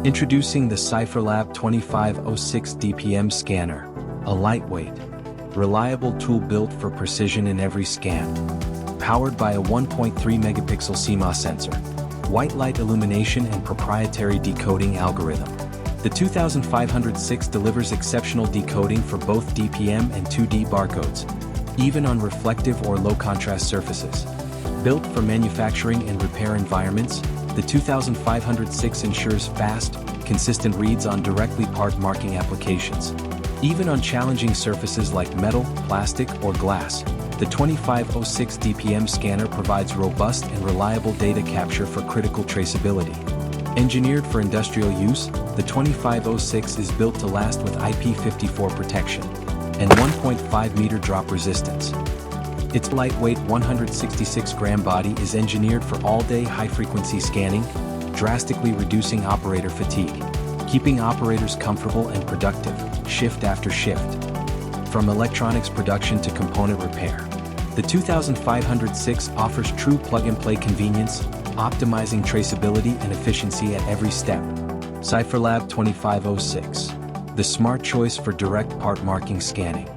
Introducing the CipherLab 2506 DPM scanner, a lightweight, reliable tool built for precision in every scan. Powered by a 1.3 megapixel CMOS sensor, white light illumination and proprietary decoding algorithm. The 2506 delivers exceptional decoding for both DPM and 2D barcodes, even on reflective or low-contrast surfaces. Built for manufacturing and repair environments, the 2506 ensures fast, consistent reads on directly part marking applications. Even on challenging surfaces like metal, plastic, or glass, the 2506 DPM scanner provides robust and reliable data capture for critical traceability. Engineered for industrial use, the 2506 is built to last with IP54 protection and 1.5 meter drop resistance. Its lightweight 166-gram body is engineered for all-day high-frequency scanning, drastically reducing operator fatigue, keeping operators comfortable and productive, shift after shift. From electronics production to component repair, the 2506 offers true plug-and-play convenience, optimizing traceability and efficiency at every step. CipherLab 2506, the smart choice for direct part marking scanning.